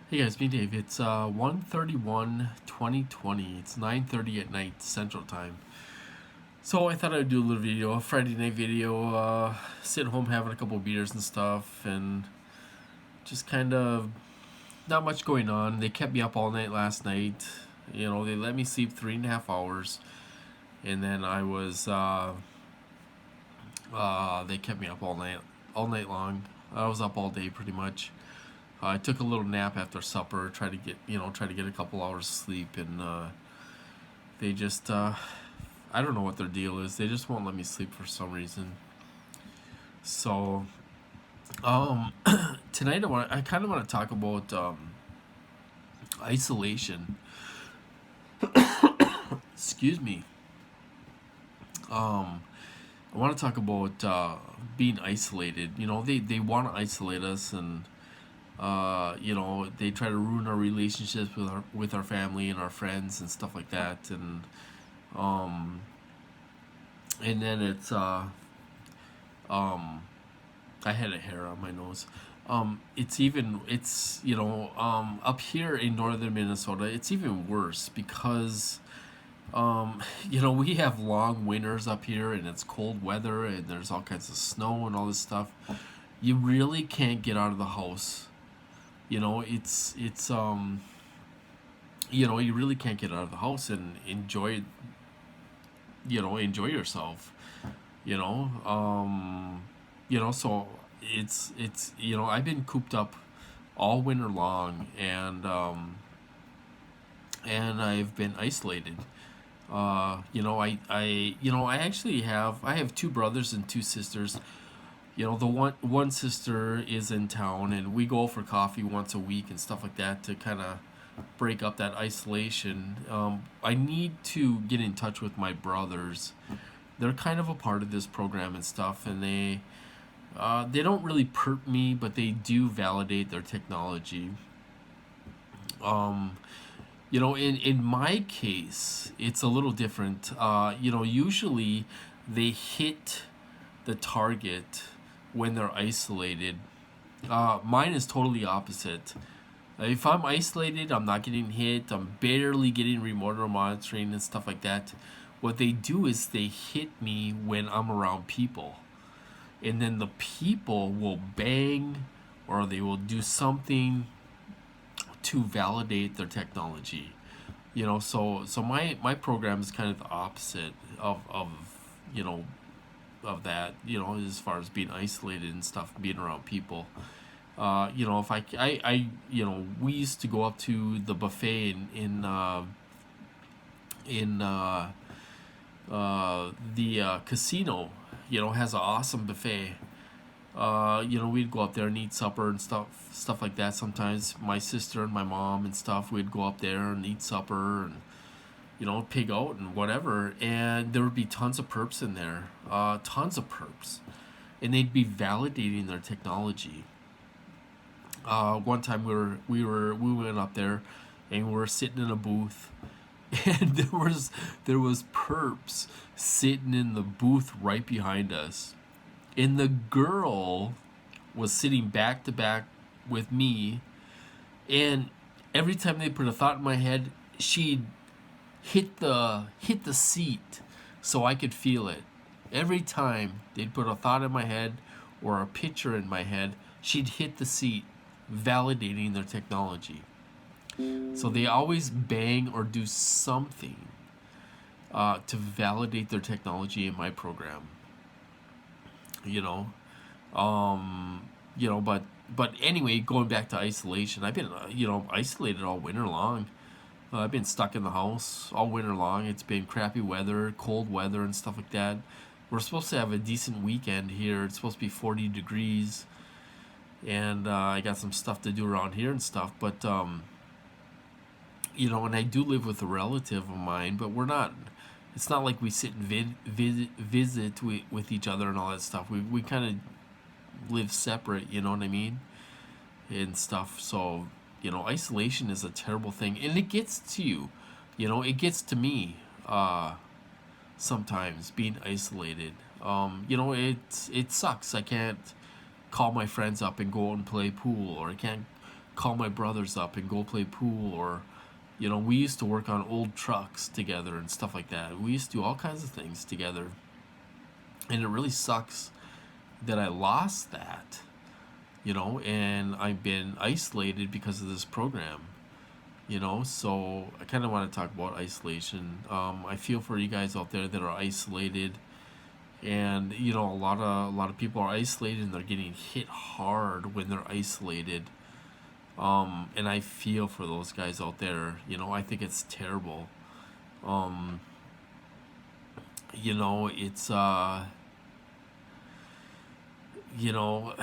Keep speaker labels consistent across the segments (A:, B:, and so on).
A: Hey guys, me Dave. It's 1:31, 2020. It's 9:30 at night Central Time. So I thought I'd do a little video, a Friday night video, sitting home having a couple beers and stuff, and just kind of not much going on. They kept me up all night last night. They let me sleep 3.5 hours, and then they kept me up all night long. I was up all day pretty much. I took a little nap after supper, try to get a couple hours sleep, and they just, I don't know what their deal is. They just won't let me sleep for some reason. So, um, tonight I kind of want to talk about isolation. Excuse me. Um, I want to talk about being isolated. They want to isolate us, and they try to ruin our relationships with our family and our friends and stuff like that, um, and then um, I had a hair on my nose. It's up here in northern Minnesota. It's even worse because we have long winters up here, and it's cold weather, and there's all kinds of snow and all this stuff. You really can't get out of the house. You really can't get out of the house and enjoy yourself. You know, so I've been cooped up all winter long, and I've been isolated. I have two brothers and two sisters. The one sister is in town, and we go for coffee once a week and stuff like that to kind of break up that isolation. I need to get in touch with my brothers. They're kind of a part of this program and stuff, and they don't really perp me, but they do validate their technology. Um, in my case, it's a little different. Usually they hit the target when they're isolated. Mine is totally opposite. If I'm isolated, I'm not getting hit. I'm barely getting remote monitoring and stuff like that. What they do is they hit me when I'm around people, and then the people will bang or they will do something to validate their technology. So my program is kind of the opposite of you know that, as far as being isolated and stuff, being around people. If we used to go up to the buffet in the casino. Has an awesome buffet. We'd go up there and eat supper and stuff like that. Sometimes my sister and my mom and stuff, we'd go up there and eat supper and pig out and whatever. And there would be tons of perps in there, tons of perps, and they'd be validating their technology. One time we went up there, and we were sitting in a booth, and there was perps sitting in the booth right behind us, and the girl was sitting back to back with me, and every time they put a thought in my head, she'd hit the seat so I could feel it. Every time they'd put a thought in my head or a picture in my head, she'd hit the seat, validating their technology. So they always bang or do something to validate their technology in my program. You know, but anyway, going back to isolation, I've been isolated all winter long. I've been stuck in the house all winter long. It's been crappy weather, cold weather, and stuff like that. We're supposed to have a decent weekend here. It's supposed to be 40 degrees, and I got some stuff to do around here and stuff. But and I do live with a relative of mine, but we're not. It's not like we sit and visit with each other and all that stuff. We kind of live separate. You know what I mean? And stuff. So isolation is a terrible thing, and it gets to you. It gets to me. Sometimes being isolated. It sucks. I can't call my friends up and go out and play pool, or I can't call my brothers up and go play pool, or we used to work on old trucks together and stuff like that. We used to do all kinds of things together, and it really sucks that I lost that, and I've been isolated because of this program. So I kind of want to talk about isolation. I feel for you guys out there that are isolated, and a lot of people are isolated and they're getting hit hard when they're isolated. And I feel for those guys out there. I think it's terrible. um it's you know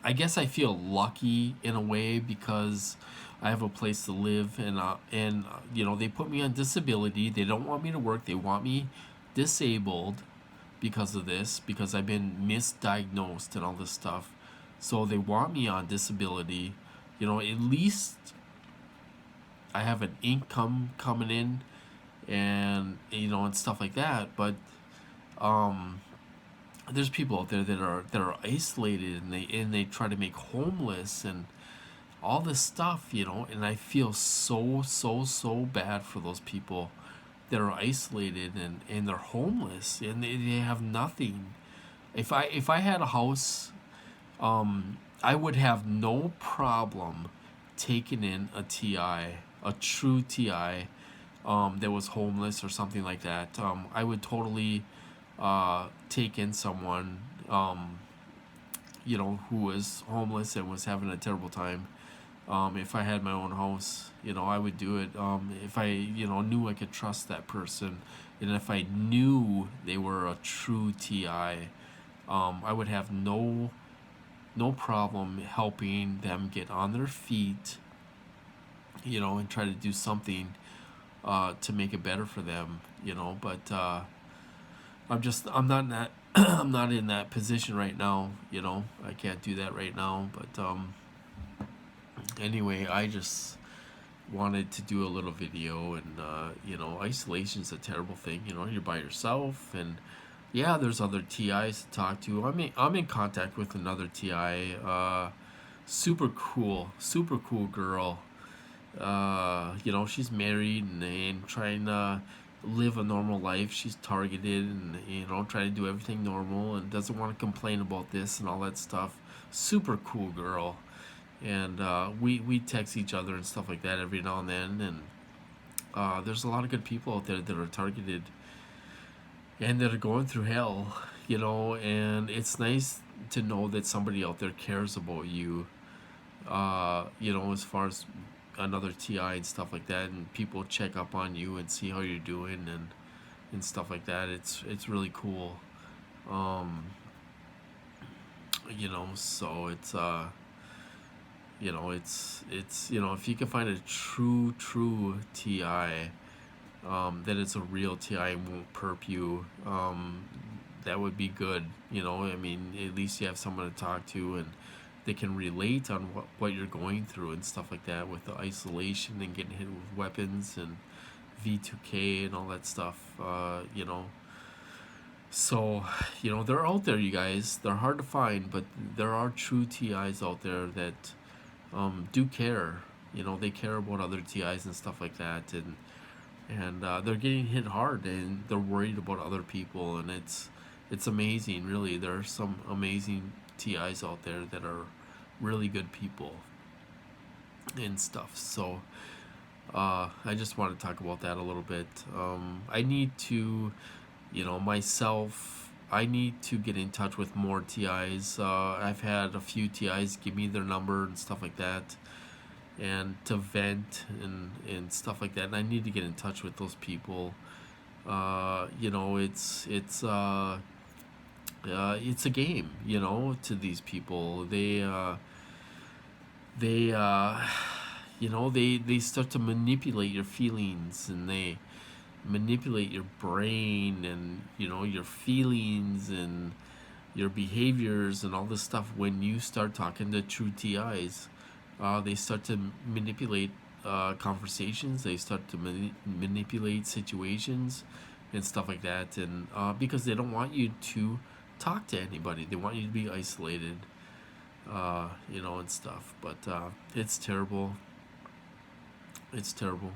A: I guess I feel lucky in a way because I have a place to live, and they put me on disability. They don't want me to work. They want me disabled because of this, because I've been misdiagnosed and all this stuff. So they want me on disability. At least I have an income coming in, and stuff like that. But um there's people out there that are isolated, and they try to make homeless and all this stuff, and I feel so bad for those people that are isolated, and they're homeless, and they have nothing. If I had a house, I would have no problem taking in a TI, a true TI, that was homeless or something like that. I would totally take in someone, who was homeless and was having a terrible time. If I had my own house, I would do it. If I knew I could trust that person, and if I knew they were a true TI, I would have no problem helping them get on their feet, and try to do something to make it better for them. But I'm not in that I'm not in that position right now. I can't do that right now. But anyway, I just wanted to do a little video, and isolation is a terrible thing. You're by yourself, and yeah, there's other TIs to talk to. I'm in contact with another TI, super cool girl. She's married, and trying to live a normal life. She's targeted, and trying to do everything normal, and doesn't want to complain about this and all that stuff. Super cool girl. And we text each other and stuff like that every now and then. And there's a lot of good people out there that are targeted and that are going through hell, and it's nice to know that somebody out there cares about you, as far as another TI and stuff like that, and people check up on you and see how you're doing, and stuff like that. It's really cool. um so it's if you can find a true TI, that it's a real TI and won't perp you, that would be good. At least you have someone to talk to, and they can relate on what you're going through and stuff like that, with the isolation and getting hit with weapons and V2K and all that stuff. So they're out there, you guys. They're hard to find, but there are true TIs out there that do care. They care about other TIs and stuff like that, and they're getting hit hard, and they're worried about other people, and it's amazing, really. There are some amazing TIs out there that are really good people and stuff. So I just want to talk about that a little bit. I need to, myself, I need to get in touch with more TIs. I've had a few TIs give me their number and stuff like that, and to vent and stuff like that. And I need to get in touch with those people. It's a game, to these people. They start to manipulate your feelings, and they manipulate your brain, and your feelings and your behaviors and all this stuff. When you start talking to true TIs, they start to manipulate conversations. They start to manipulate situations and stuff like that, and because they don't want you to talk to anybody. They want you to be isolated. you know, and stuff. But it's terrible. It's terrible.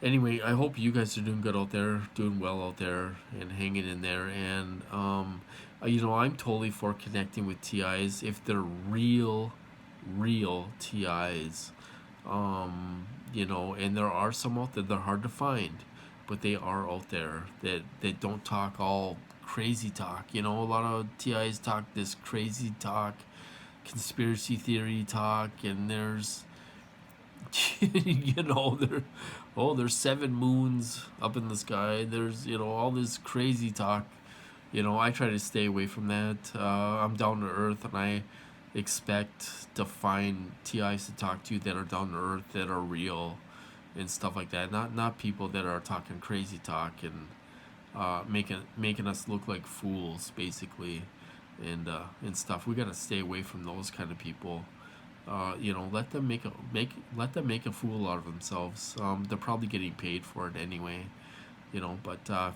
A: Anyway, I hope you guys are doing good out there, doing well out there, and hanging in there. And you know, I'm totally for connecting with TIs if they're real TIs. You know, and there are some out there. They're hard to find, but they are out there that don't talk all crazy talk. You know, a lot of TIs talk this crazy talk, conspiracy theory talk, and you know, there's seven moons up in the sky. There's, you know, all this crazy talk. You know, I try to stay away from that. I'm down to earth, and I expect to find TIs to talk to that are down to earth, that are real, and stuff like that. Not people that are talking crazy talk and making us look like fools, basically, and stuff. We gotta stay away from those kind of people. You know, let them make a fool out of themselves. They're probably getting paid for it anyway. You know, but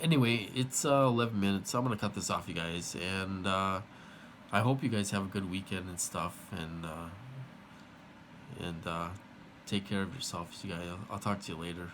A: anyway, it's 11 minutes. I'm gonna cut this off, you guys, and I hope you guys have a good weekend and stuff, and take care of yourselves, you guys. I'll talk to you later.